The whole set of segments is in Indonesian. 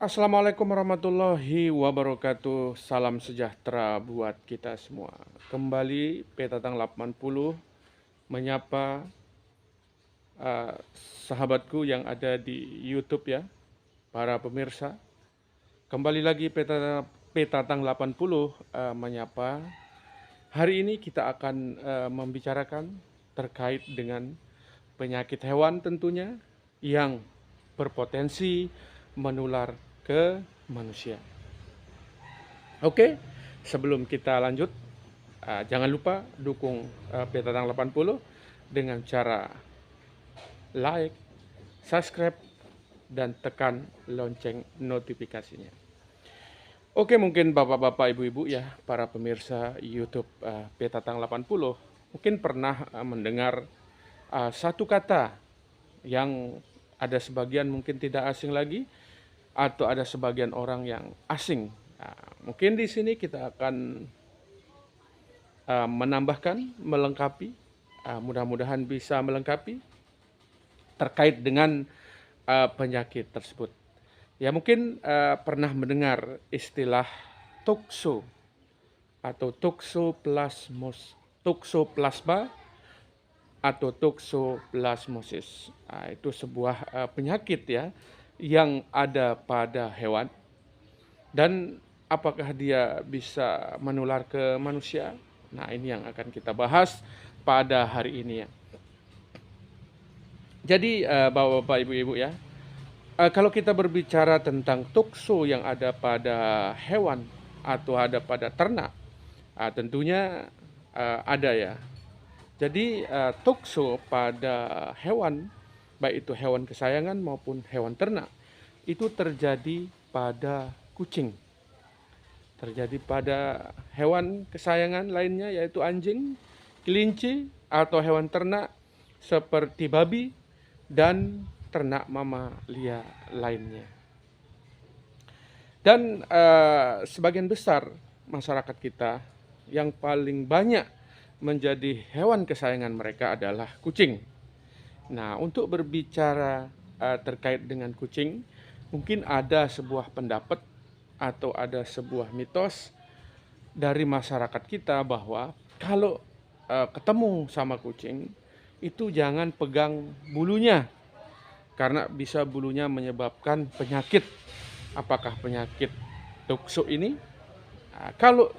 Assalamualaikum warahmatullahi wabarakatuh. Salam sejahtera buat kita semua. Kembali Petatang 80 menyapa sahabatku yang ada di YouTube ya, para pemirsa. Kembali lagi Petatang 80 menyapa. Hari ini kita akan membicarakan terkait dengan penyakit hewan tentunya yang berpotensi menular ke manusia. Oke, sebelum kita lanjut, jangan lupa dukung Petatang 80 dengan cara like, subscribe, dan tekan lonceng notifikasinya. Oke, mungkin bapak-bapak, ibu-ibu ya, para pemirsa YouTube Petatang 80, mungkin pernah mendengar satu kata yang ada sebagian mungkin tidak asing lagi, atau ada sebagian orang yang asing. Mungkin di sini kita akan menambahkan, melengkapi, mudah-mudahan bisa melengkapi terkait dengan penyakit tersebut. Ya mungkin pernah mendengar istilah tukso atau toksoplasma atau toksoplasmosis. Itu sebuah penyakit ya yang ada pada hewan, dan apakah dia bisa menular ke manusia? Nah, ini yang akan kita bahas pada hari ini ya. Jadi bapak-bapak, ibu-ibu ya, kalau kita berbicara tentang tokso yang ada pada hewan atau ada pada ternak, tentunya ada ya. Jadi tokso pada hewan, baik itu hewan kesayangan maupun hewan ternak, itu terjadi pada kucing. Terjadi pada hewan kesayangan lainnya yaitu anjing, kelinci, atau hewan ternak seperti babi dan ternak mamalia lainnya. Dan sebagian besar masyarakat kita yang paling banyak menjadi hewan kesayangan mereka adalah kucing. Nah, untuk berbicara terkait dengan kucing, mungkin ada sebuah pendapat atau ada sebuah mitos dari masyarakat kita bahwa kalau ketemu sama kucing, itu jangan pegang bulunya, karena bisa bulunya menyebabkan penyakit. Apakah penyakit tukso ini? Kalau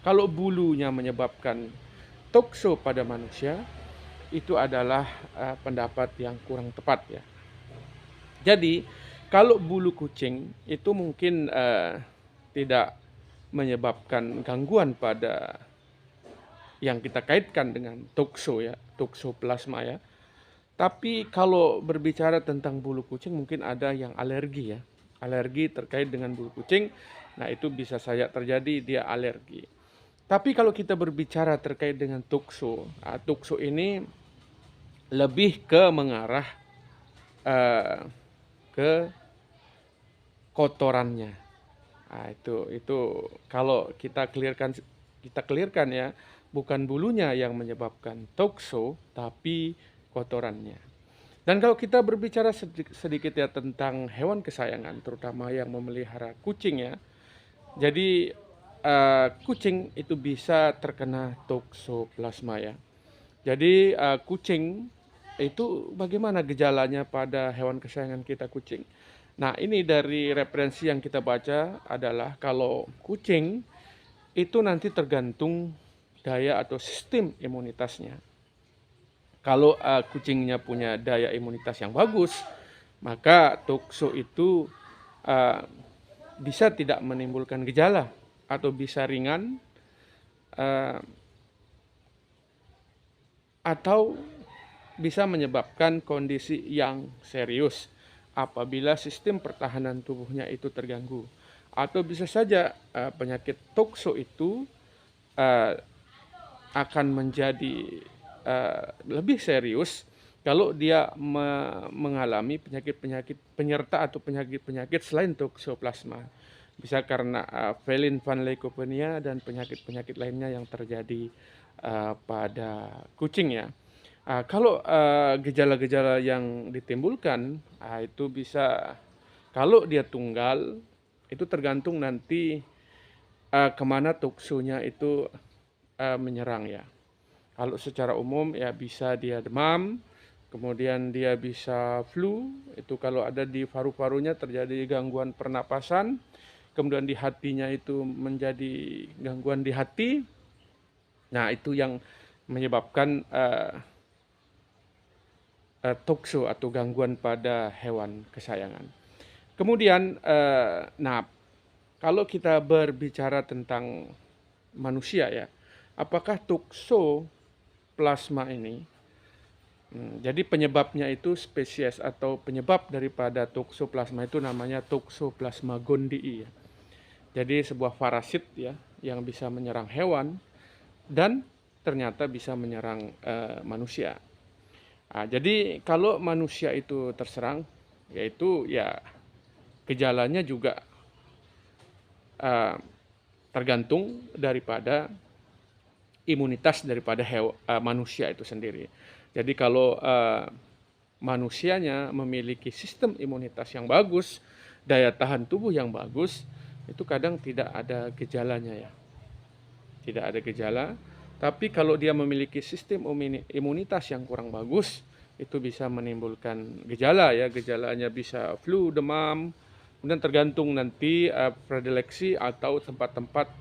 kalau bulunya menyebabkan tukso pada manusia, itu adalah pendapat yang kurang tepat ya. Jadi kalau bulu kucing itu mungkin tidak menyebabkan gangguan pada yang kita kaitkan dengan tukso ya, toksoplasma ya. Tapi kalau berbicara tentang bulu kucing, mungkin ada yang alergi ya. Alergi terkait dengan bulu kucing, nah itu bisa saja terjadi dia alergi. Tapi kalau kita berbicara terkait dengan tukso, tukso ini lebih ke mengarah ke kotorannya. Nah, itu kalau kita clearkan ya, bukan bulunya yang menyebabkan tukso, tapi kotorannya. Dan kalau kita berbicara sedikit ya tentang hewan kesayangan, terutama yang memelihara kucing ya. Jadi kucing itu bisa terkena toksoplasma ya. Jadi kucing itu bagaimana gejalanya pada hewan kesayangan kita, kucing. Nah, ini dari referensi yang kita baca adalah kalau kucing itu nanti tergantung daya atau sistem imunitasnya. Kalau kucingnya punya daya imunitas yang bagus, maka tukso itu bisa tidak menimbulkan gejala atau bisa ringan atau bisa menyebabkan kondisi yang serius apabila sistem pertahanan tubuhnya itu terganggu. Atau bisa saja penyakit tokso itu akan menjadi lebih serius kalau dia mengalami penyakit-penyakit penyerta atau penyakit-penyakit selain toksoplasma. Bisa karena felin van leukopenia dan penyakit-penyakit lainnya yang terjadi pada kucing ya. Kalau gejala-gejala yang ditimbulkan itu bisa, kalau dia tunggal itu tergantung nanti kemana toksonya itu menyerang ya. Kalau secara umum ya bisa dia demam, kemudian dia bisa flu, itu kalau ada di paru-parunya terjadi gangguan pernapasan, kemudian di hatinya itu menjadi gangguan di hati. Nah, itu yang menyebabkan tokso atau gangguan pada hewan kesayangan. Kemudian, nah kalau kita berbicara tentang manusia ya, apakah toksoplasma ini, jadi penyebabnya itu spesies atau penyebab daripada toksoplasma itu namanya Toxoplasma gondii ya. Jadi sebuah parasit ya yang bisa menyerang hewan dan ternyata bisa menyerang manusia. Jadi kalau manusia itu terserang, yaitu ya gejalanya juga tergantung daripada imunitas daripada manusia itu sendiri. Jadi kalau manusianya memiliki sistem imunitas yang bagus, daya tahan tubuh yang bagus, itu kadang tidak ada gejalanya ya. Tidak ada gejala. Tapi kalau dia memiliki sistem imunitas yang kurang bagus, itu bisa menimbulkan gejala ya. Gejalanya bisa flu, demam, kemudian tergantung nanti predileksi atau tempat-tempat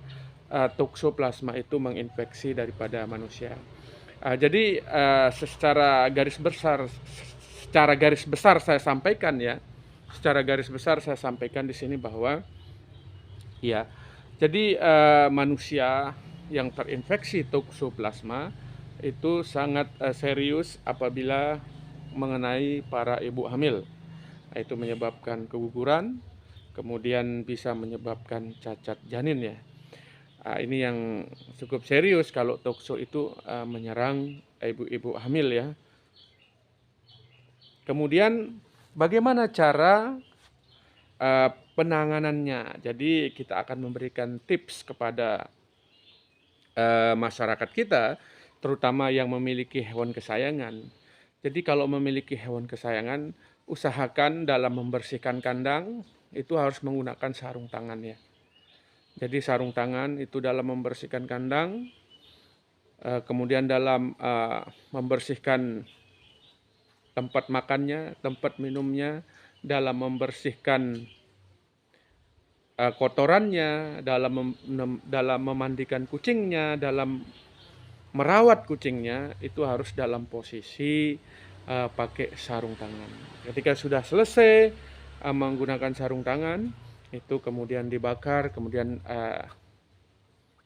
toksoplasma itu menginfeksi daripada manusia. Jadi secara garis besar saya sampaikan ya. Secara garis besar saya sampaikan di sini bahwa ya, jadi manusia yang terinfeksi toksoplasma itu sangat serius apabila mengenai para ibu hamil. Itu menyebabkan keguguran, kemudian bisa menyebabkan cacat janin ya. Ini yang cukup serius kalau tokso itu menyerang ibu-ibu hamil ya. Kemudian bagaimana cara penanganannya? Jadi kita akan memberikan tips kepada masyarakat kita, terutama yang memiliki hewan kesayangan. Jadi kalau memiliki hewan kesayangan, usahakan dalam membersihkan kandang itu harus menggunakan sarung tangan ya. Jadi sarung tangan itu dalam membersihkan kandang, kemudian dalam membersihkan tempat makannya, tempat minumnya, dalam membersihkan kotorannya, dalam memandikan kucingnya, dalam merawat kucingnya, itu harus dalam posisi pakai sarung tangan. Ketika sudah selesai menggunakan sarung tangan, itu kemudian dibakar, kemudian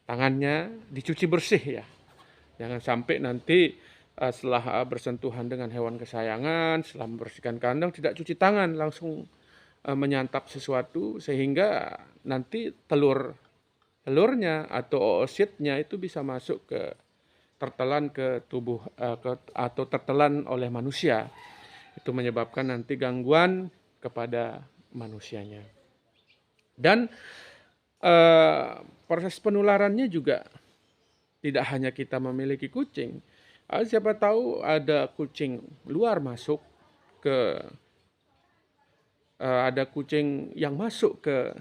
tangannya dicuci bersih ya. Jangan sampai nanti setelah bersentuhan dengan hewan kesayangan, setelah membersihkan kandang, tidak cuci tangan, langsung menyantap sesuatu sehingga nanti telurnya atau oositnya itu bisa masuk ke tertelan ke tubuh atau tertelan oleh manusia. Itu menyebabkan nanti gangguan kepada manusianya. Dan proses penularannya juga tidak hanya kita memiliki kucing. Siapa tahu ada kucing luar masuk ke ada kucing yang masuk ke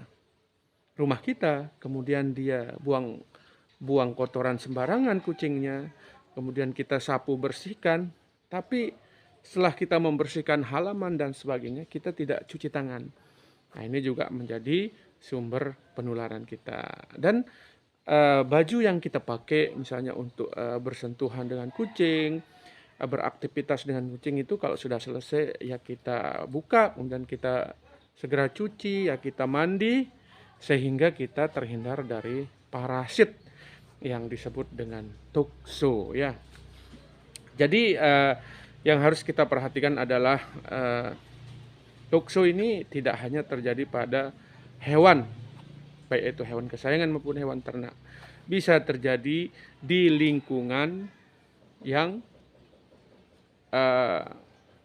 rumah kita, kemudian dia buang kotoran sembarangan kucingnya, kemudian kita sapu bersihkan, tapi setelah kita membersihkan halaman dan sebagainya, kita tidak cuci tangan. Nah, ini juga menjadi sumber penularan kita. Dan baju yang kita pakai misalnya untuk bersentuhan dengan kucing, beraktivitas dengan kucing itu kalau sudah selesai ya kita buka, kemudian kita segera cuci, ya kita mandi, sehingga kita terhindar dari parasit yang disebut dengan tokso ya. Jadi yang harus kita perhatikan adalah Tokso ini tidak hanya terjadi pada hewan, baik itu hewan kesayangan maupun hewan ternak. Bisa terjadi di lingkungan yang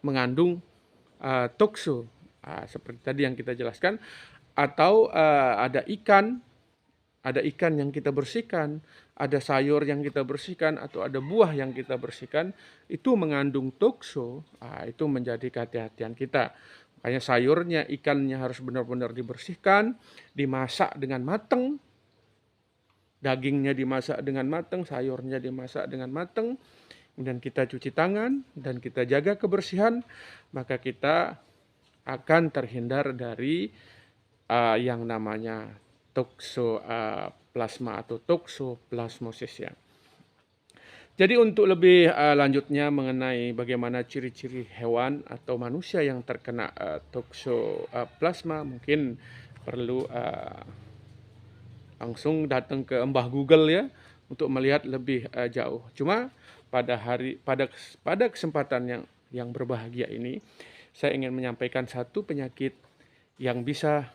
mengandung tokso, seperti tadi yang kita jelaskan, atau ada ikan yang kita bersihkan, ada sayur yang kita bersihkan, atau ada buah yang kita bersihkan, itu mengandung tokso. Itu menjadi kehati-hatian kita. Makanya sayurnya, ikannya harus benar-benar dibersihkan, dimasak dengan matang, dagingnya dimasak dengan matang, sayurnya dimasak dengan matang, kemudian kita cuci tangan dan kita jaga kebersihan, maka kita akan terhindar dari yang namanya toksoplasma atau toksoplasmosis ya. Jadi untuk lebih lanjutnya mengenai bagaimana ciri-ciri hewan atau manusia yang terkena toksoplasma, mungkin perlu langsung datang ke Mbah Google ya untuk melihat lebih jauh. Cuma pada kesempatan yang berbahagia ini, saya ingin menyampaikan satu penyakit yang bisa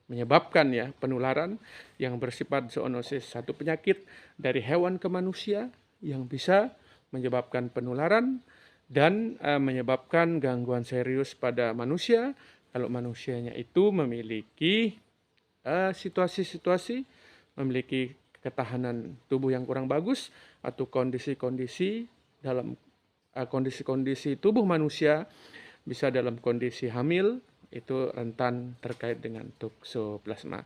menyebabkan ya penularan yang bersifat zoonosis, satu penyakit dari hewan ke manusia yang bisa menyebabkan penularan dan menyebabkan gangguan serius pada manusia kalau manusianya itu memiliki situasi-situasi, memiliki ketahanan tubuh yang kurang bagus, atau kondisi-kondisi dalam kondisi-kondisi tubuh manusia, bisa dalam kondisi hamil, itu rentan terkait dengan toksoplasma.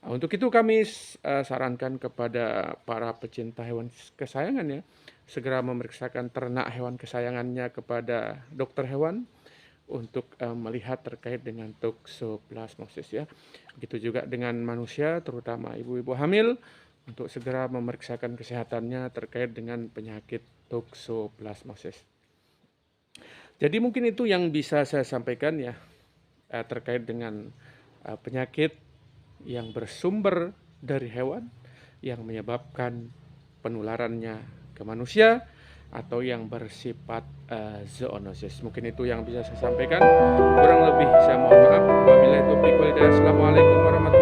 Untuk itu kami sarankan kepada para pecinta hewan kesayangan ya, segera memeriksakan ternak hewan kesayangannya kepada dokter hewan untuk melihat terkait dengan toksoplasmosis ya. Begitu juga dengan manusia, terutama ibu-ibu hamil, untuk segera memeriksakan kesehatannya terkait dengan penyakit toksoplasmosis. Jadi mungkin itu yang bisa saya sampaikan ya terkait dengan penyakit yang bersumber dari hewan yang menyebabkan penularannya ke manusia atau yang bersifat zoonosis. Mungkin itu yang bisa saya sampaikan. Kurang lebih saya mohon maaf. Wabillahi taufiq wal hidayah. Assalamualaikum warahmatullahi wabarakatuh.